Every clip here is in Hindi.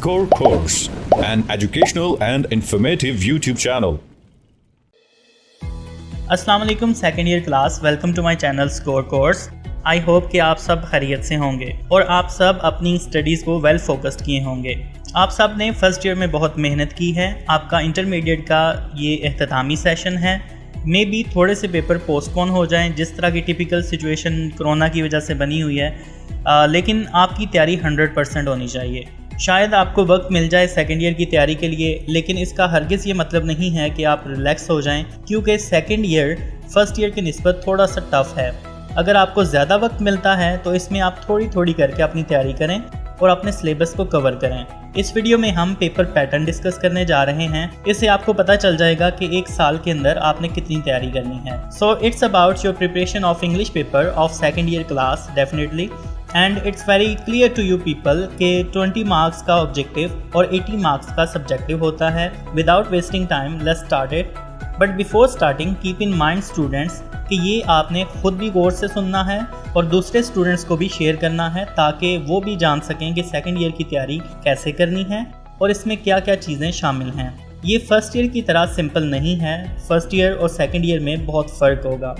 Score Course, an educational and informative YouTube channel. अस्सलाम वालेकुम second year class, welcome to my channel score course. I hope कि आप सब खैरियत से होंगे और आप सब अपनी स्टडीज़ को वेल फोकस्ड किए होंगे। आप सब ने फर्स्ट ईयर में बहुत मेहनत की है। आपका इंटरमीडिएट का ये इख्तितामी सेशन है। मे बी थोड़े से पेपर पोस्टपोन हो जाएं, जिस तरह की टिपिकल सिचुएशन कोरोना की वजह से बनी हुई है, लेकिन आपकी तैयारी 100% होनी चाहिए। शायद आपको वक्त मिल जाए सेकेंड ईयर की तैयारी के लिए, लेकिन इसका हरगिज़ ये मतलब नहीं है कि आप रिलैक्स हो जाएं, क्योंकि सेकेंड ईयर फर्स्ट ईयर की निस्बत थोड़ा सा टफ़ है। अगर आपको ज़्यादा वक्त मिलता है तो इसमें आप थोड़ी थोड़ी करके अपनी तैयारी करें और अपने सिलेबस को कवर करें। इस वीडियो में हम पेपर पैटर्न डिस्कस करने जा रहे हैं। इससे आपको पता चल जाएगा कि एक साल के अंदर आपने कितनी तैयारी करनी है। So it's about your preparation of English paper of second year class definitely, and it's very clear to you people कि 20 मार्क्स का ऑब्जेक्टिव और 80 मार्क्स का सब्जेक्टिव होता है। Without wasting time let's start it. But before starting keep in mind students कि ये आपने खुद भी गौर से सुनना है और दूसरे स्टूडेंट्स को भी शेयर करना है, ताकि वो भी जान सकें कि सेकेंड ईयर की तैयारी कैसे करनी है और इसमें क्या क्या चीज़ें शामिल हैं। ये फर्स्ट ईयर की तरह सिंपल नहीं है। फर्स्ट ईयर और सेकेंड ईयर में बहुत फ़र्क होगा।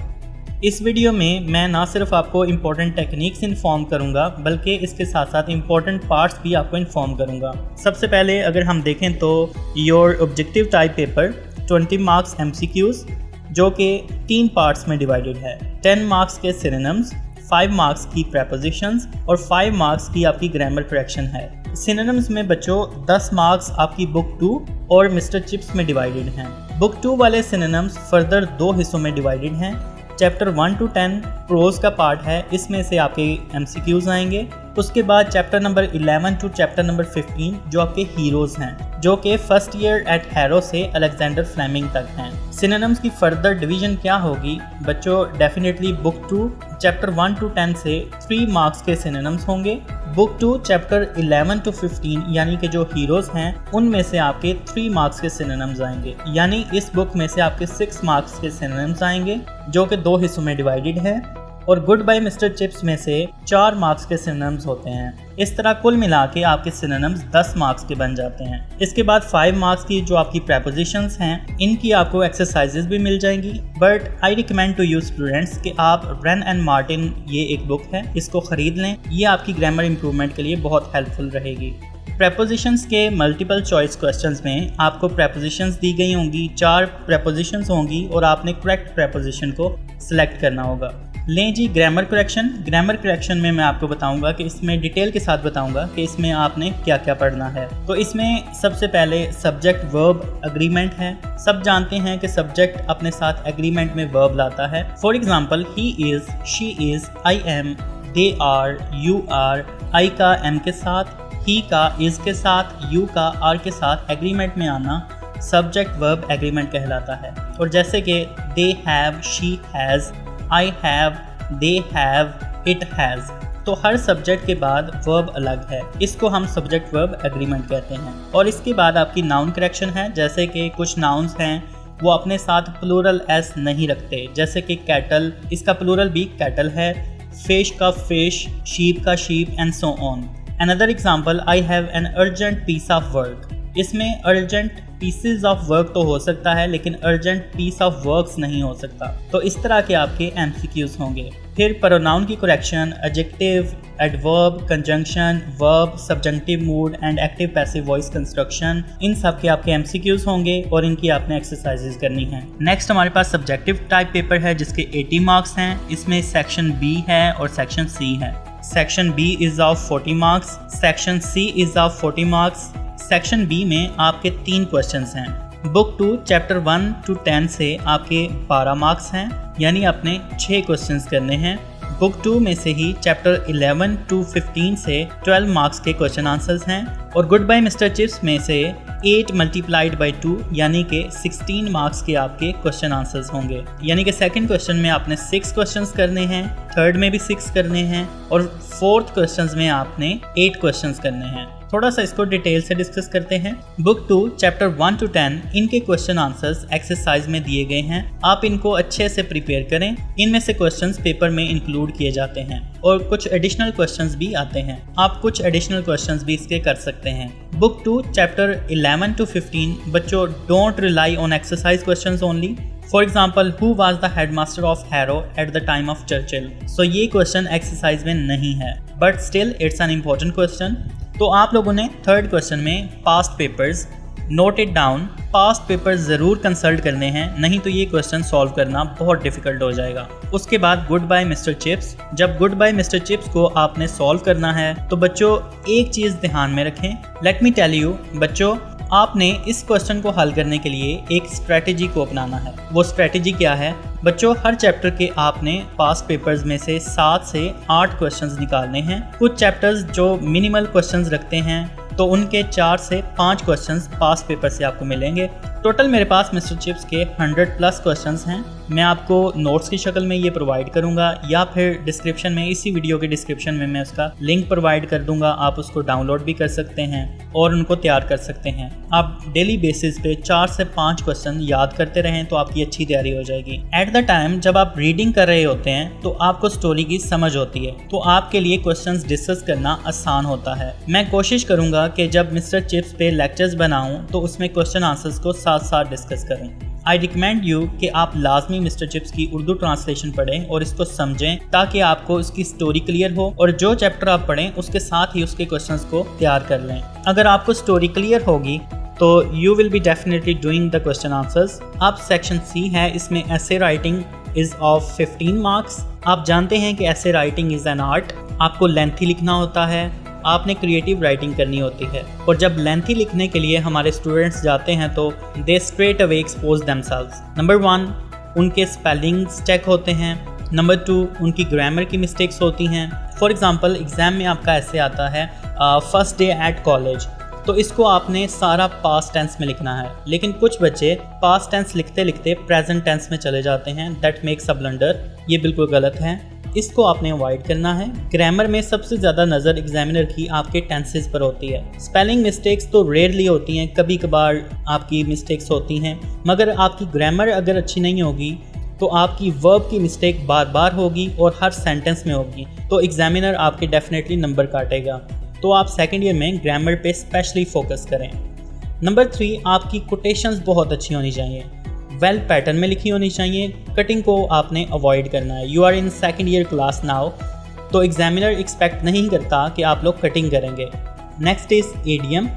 इस वीडियो में मैं ना सिर्फ आपको इम्पोर्टेंट टेक्निक्स इन्फॉर्म करूंगा, बल्कि इसके साथ साथ इम्पोर्टेंट पार्ट्स भी आपको इन्फॉर्म करूंगा। सबसे पहले अगर हम देखें तो your objective type paper 20 marks MCQs, जो कि 3 पार्ट्स में डिवाइडेड है। 10 मार्क्स के सिनोनिम्स, 5 मार्क्स की प्रेपोजिशंस और 5 मार्क्स की आपकी ग्रामर करेक्शन है। सिनोनिम्स में बच्चों 10 मार्क्स आपकी बुक 2 और मिस्टर चिप्स में डिवाइडेड हैं। बुक 2 वाले सिनोनिम्स फर्दर 2 हिस्सों में डिवाइडेड हैं। चैप्टर 1 to 10 प्रोज का पार्ट है, इसमें से आपके MCQs आएंगे। उसके बाद chapter number 11 to chapter number 15 जो आपके हीरोज़ हैं, जो कि फर्स्ट ईयर एट हैरो से अलेक्जेंडर फ्लेमिंग तक हैं। सिनोनिम्स की फर्दर डिवीजन क्या होगी बच्चों? डेफिनेटली बुक 2 चैप्टर 1 to 10 से 3 मार्क्स के सिनोनिम्स होंगे। बुक 2 चैप्टर 11 to 15 यानी कि जो हीरोज़ हैं उनमें से आपके 3 मार्क्स के सिनोनिम्स आएंगे, यानी इस बुक में से आपके 6 मार्क्स के सिनोनिम्स आएंगे, जो कि 2 हिस्सों में डिवाइडेड है। और गुड बाय मिस्टर चिप्स में से 4 मार्क्स के सिनोनिम्स होते हैं। इस तरह कुल मिला के आपके सिनोनिम्स 10 मार्क्स के बन जाते हैं। इसके बाद 5 मार्क्स की जो आपकी प्रेपोजिशंस हैं, इनकी आपको एक्सरसाइजेज भी मिल जाएंगी। But I recommend to you students कि आप व्रेन एंड मार्टिन, ये एक बुक है, इसको ख़रीद लें। ये आपकी ग्रामर इंप्रूवमेंट के लिए बहुत हेल्पफुल रहेगी। प्रेपोजिशंस के मल्टीपल चॉइस क्वेश्चंस में आपको प्रेपोजिशंस दी गई होंगी, 4 प्रेपोजिशंस होंगी और आपने करेक्ट प्रेपोजिशन को सिलेक्ट करना होगा। लें जी ग्रामर करेक्शन। ग्रामर करेक्शन में मैं आपको बताऊंगा कि इसमें डिटेल के साथ बताऊंगा कि इसमें आपने क्या क्या पढ़ना है। तो इसमें सबसे पहले सब्जेक्ट वर्ब एग्रीमेंट है। सब जानते हैं कि सब्जेक्ट अपने साथ एग्रीमेंट में वर्ब लाता है। For example he is, she is, I am, they are, you are. I का एम के साथ, ही का इज़ के साथ, यू का आर के साथ एग्रीमेंट में आना सब्जेक्ट वर्ब एग्रीमेंट कहलाता है। और जैसे कि they have, she has, I have, they have, it has। तो हर सब्जेक्ट के बाद वर्ब अलग है, इसको हम सब्जेक्ट वर्ब एग्रीमेंट कहते हैं। और इसके बाद आपकी नाउन करेक्शन है। जैसे कि कुछ नाउन्स हैं वो अपने साथ प्लूरल एस नहीं रखते, जैसे कि कैटल, इसका प्लूरल भी कैटल है। फिश का फिश, शीप का sheep and so on. Another example, I have an urgent piece of work. इसमें अर्जेंट पीसेस ऑफ वर्क तो हो सकता है, लेकिन अर्जेंट पीस ऑफ वर्क्स नहीं हो सकता। तो इस तरह के आपके MCQs होंगे। फिर प्रोनाउन की correction, adjective, adverb, conjunction, verb, subjunctive mood and active passive voice construction, इन सब के आपके MCQs होंगे और इनकी आपने एक्सरसाइजेज करनी है। नेक्स्ट हमारे पास सब्जेक्टिव टाइप पेपर है जिसके 80 मार्क्स हैं। इसमें सेक्शन B है और सेक्शन C है। Section B is of 40 marks, section C is of 40 marks. Section B में आपके 3 क्वेश्चंस हैं। बुक 2 चैप्टर 1 to 10 से आपके 12 मार्क्स हैं, यानी आपने 6 क्वेश्चंस करने हैं। बुक 2 में से ही चैप्टर 11 to 15 से 12 मार्क्स के क्वेश्चन आंसर्स हैं। और गुड बाय मिस्टर चिप्स में से 8 मल्टीप्लाइड बाई 2 यानी कि 16 मार्क्स के आपके क्वेश्चन आंसर्स होंगे। यानी कि सेकंड क्वेश्चन में आपने 6 क्वेश्चंस करने हैं, थर्ड में भी 6 करने हैं और फोर्थ क्वेश्चंस में आपने 8 क्वेश्चंस करने हैं। थोड़ा सा इसको डिटेल से डिस्कस करते हैं। बुक 2 चैप्टर 1 to 10 इनके क्वेश्चन आंसर्स एक्सरसाइज में दिए गए हैं। आप इनको अच्छे से प्रिपेयर करें। इनमें से क्वेश्चंस पेपर में इंक्लूड किए जाते हैं और कुछ एडिशनल क्वेश्चंस भी आते हैं। आप कुछ एडिशनल क्वेश्चंस भी इसके कर सकते हैं। बुक 2 चैप्टर 11 to 15 बच्चों don't rely on exercise questions only. For example who was the headmaster of Harrow at the time of Churchill. So ये क्वेश्चन एक्सरसाइज में नहीं है, but still it's an important question. तो आप लोगों ने थर्ड क्वेश्चन में past papers note it down, past papers ज़रूर कंसल्ट करने हैं, नहीं तो ये क्वेश्चन सॉल्व करना बहुत डिफिकल्ट हो जाएगा। उसके बाद गुड बाय मिस्टर चिप्स। जब गुड बाय मिस्टर चिप्स को आपने सॉल्व करना है तो बच्चों एक चीज़ ध्यान में रखें। लेट मी टेल यू बच्चों, आपने इस क्वेश्चन को हल करने के लिए एक स्ट्रेटेजी को अपनाना है। वो स्ट्रेटेजी क्या है बच्चों? हर चैप्टर के आपने पास्ट पेपर्स में से 7 से 8 क्वेश्चंस निकालने हैं। कुछ चैप्टर्स जो मिनिमल क्वेश्चंस रखते हैं तो उनके 4 से 5 क्वेश्चंस पास्ट पेपर से आपको मिलेंगे। टोटल मेरे पास मिस्टर चिप्स के 100+ क्वेश्चंस हैं। मैं आपको नोट्स की शक्ल में ये प्रोवाइड करूंगा या फिर डिस्क्रिप्शन में, इसी वीडियो के डिस्क्रिप्शन में मैं उसका लिंक प्रोवाइड कर दूंगा। आप उसको डाउनलोड भी कर सकते हैं और उनको तैयार कर सकते हैं। आप डेली बेसिस पे 4 से 5 क्वेश्चन याद करते रहें तो आपकी अच्छी तैयारी हो जाएगी। एट द टाइम जब आप रीडिंग कर रहे होते हैं तो आपको स्टोरी की समझ होती है, तो आपके लिए क्वेश्चंस डिस्कस करना आसान होता है। मैं कोशिश करूंगा कि जब मिस्टर चिप्स पे लेक्चर्स बनाऊं तो उसमें क्वेश्चन आंसर्स को साथ साथ डिस्कस करूं। आई रिकमेंड यू कि आप लाजमी मिस्टर चिप्स की उर्दू ट्रांसलेशन पढ़ें और इसको समझें ताकि आपको इसकी स्टोरी क्लियर हो, और जो चैप्टर आप पढ़ें उसके साथ ही उसके क्वेश्चंस को तैयार कर लें। अगर आपको स्टोरी क्लियर होगी तो you will be definitely doing the question answers. अब सेक्शन सी है, इसमें ऐसे राइटिंग इज ऑफ 15 मार्क्स। आप जानते हैं कि ऐसे राइटिंग इज एन आर्ट। आपको लेंथी लिखना होता है, आपने क्रिएटिव राइटिंग करनी होती है, और जब लेंथी लिखने के लिए हमारे स्टूडेंट्स जाते हैं तो they straight away expose themselves. Number 1 उनके स्पेलिंग्स चेक होते हैं। नंबर 2 उनकी ग्रामर की मिस्टेक्स होती हैं। फॉर एग्जांपल एग्ज़ाम में आपका ऐसे आता है फर्स्ट डे एट कॉलेज, तो इसको आपने सारा पास्ट टेंस में लिखना है, लेकिन कुछ बच्चे पास्ट टेंस लिखते लिखते प्रेजेंट टेंस में चले जाते हैं। That makes a blunder. ये बिल्कुल गलत है, इसको आपने अवॉइड करना है। ग्रामर में सबसे ज़्यादा नज़र एग्जामिनर की आपके टेंसेस पर होती है। स्पेलिंग मिस्टेक्स तो रेयरली होती हैं, कभी कभार आपकी मिस्टेक्स होती हैं, मगर आपकी ग्रामर अगर अच्छी नहीं होगी तो आपकी वर्ब की मिस्टेक बार बार होगी और हर सेंटेंस में होगी, तो एग्जामिनर आपके डेफिनेटली नंबर काटेगा। तो आप सेकेंड ईयर में ग्रामर पे स्पेशली फोकस करें। नंबर 3 आपकी कोटेशंस बहुत अच्छी होनी चाहिए, वेल पैटर्न में लिखी होनी चाहिए। कटिंग को आपने अवॉइड करना है। You are in second year class now, तो एग्जामिनर एक्सपेक्ट नहीं करता कि आप लोग कटिंग करेंगे। Next is idiom.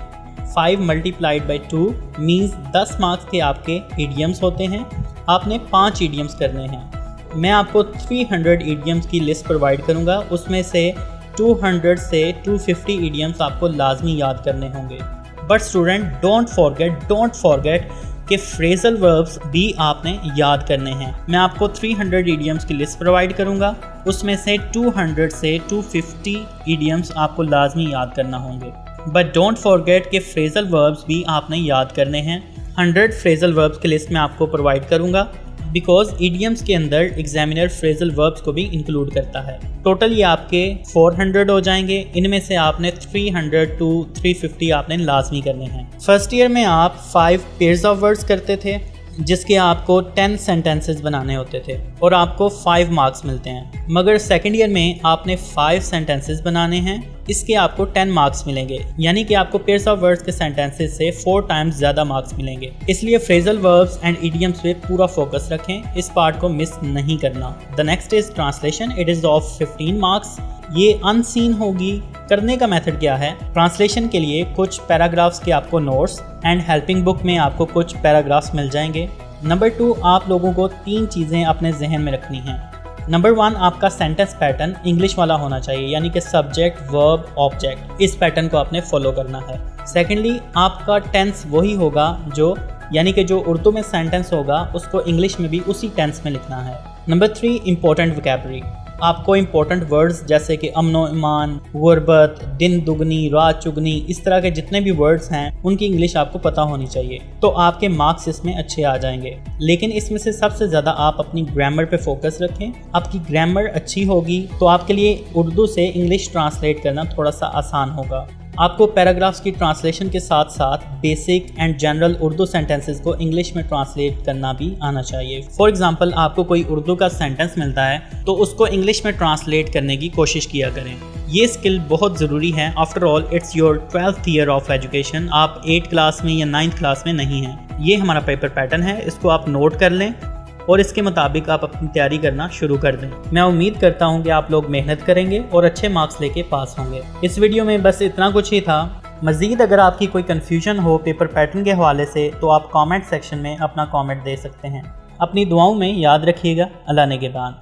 5 multiplied by 2 means 10 marks के आपके ईडियम्स होते हैं। आपने 5 ईडियम्स करने हैं। मैं आपको 300 ईडियम्स की लिस्ट प्रोवाइड करूँगा, उसमें से 200 से 250 ईडियम्स आपको लाजमी याद करने होंगे। बट स्टूडेंट डोंट फॉरगेट कि फ्रेजल वर्ब्स भी आपने याद करने हैं। मैं आपको 300 ईडियम्स की लिस्ट प्रोवाइड करूंगा, उसमें से 200 से 250 ईडियम्स आपको लाजमी याद करना होंगे। बट डोंट फॉरगेट कि फ्रेजल वर्ब्स भी आपने याद करने हैं। 100 फ्रेजल वर्ब्स की लिस्ट में आपको प्रोवाइड करूंगा, बिकॉज ईडियम्स के अंदर एग्जामिनर फ्रेजल वर्ब्स को भी इंक्लूड करता है। टोटल ये आपके 400 हो जाएंगे। इनमें से आपने 300 to 350 आपने लाजमी करने हैं। फर्स्ट ईयर में आप 5 पेयर्स ऑफ वर्ड्स करते थे, जिसके आपको 10 सेंटेंसेस बनाने होते थे और आपको 5 मार्क्स मिलते हैं। मगर सेकेंड ईयर में आपने 5 सेंटेंसेस बनाने हैं, इसके आपको 10 मार्क्स मिलेंगे, यानी कि आपको पेयर्स ऑफ वर्ड्स के सेंटेंसेस से 4 टाइम्स ज़्यादा मार्क्स मिलेंगे। इसलिए फ्रेजल वर्ब्स एंड इडियम्स पे पूरा फोकस रखें, इस पार्ट को मिस नहीं करना। The next is translation. It is of 15 marks. ये अनसीन होगी। करने का मेथड क्या है? ट्रांसलेशन के लिए कुछ पैराग्राफ्स के आपको नोट्स एंड हेल्पिंग बुक में आपको कुछ पैराग्राफ्स मिल जाएंगे। नंबर 2 आप लोगों को 3 चीज़ें अपने जहन में रखनी हैं। नंबर 1 आपका सेंटेंस पैटर्न इंग्लिश वाला होना चाहिए, यानी कि सब्जेक्ट वर्ब ऑब्जेक्ट, इस पैटर्न को आपने फॉलो करना है। सेकेंडली आपका टेंस वही होगा जो, यानी कि जो उर्दू में सेंटेंस होगा उसको इंग्लिश में भी उसी टेंस में लिखना है। Number 3 important vocabulary. आपको इंपॉर्टेंट वर्ड्स जैसे कि अमनो ईमान, गुरबत, दिन दुगनी रात चुगनी, इस तरह के जितने भी वर्ड्स हैं उनकी इंग्लिश आपको पता होनी चाहिए, तो आपके मार्क्स इसमें अच्छे आ जाएंगे। लेकिन इसमें से सबसे ज़्यादा आप अपनी ग्रामर पे फोकस रखें। आपकी ग्रामर अच्छी होगी तो आपके लिए उर्दू से इंग्लिश ट्रांसलेट करना थोड़ा सा आसान होगा। आपको पैराग्राफ्स की ट्रांसलेशन के साथ साथ basic and general Urdu sentences को इंग्लिश में ट्रांसलेट करना भी आना चाहिए। फॉर एग्जांपल आपको कोई उर्दू का सेंटेंस मिलता है तो उसको इंग्लिश में ट्रांसलेट करने की कोशिश किया करें। ये स्किल बहुत ज़रूरी है। After all it's your 12th year of education. आप 8th क्लास में या 9th क्लास में नहीं हैं। ये हमारा पेपर पैटर्न है, इसको आप नोट कर लें और इसके मुताबिक आप अपनी तैयारी करना शुरू कर दें। मैं उम्मीद करता हूँ कि आप लोग मेहनत करेंगे और अच्छे मार्क्स लेके पास होंगे। इस वीडियो में बस इतना कुछ ही था। मज़ीद अगर आपकी कोई कन्फ्यूजन हो पेपर पैटर्न के हवाले से तो आप कमेंट सेक्शन में अपना कमेंट दे सकते हैं। अपनी दुआओं में याद रखिएगा। अल्लाह निगहबान।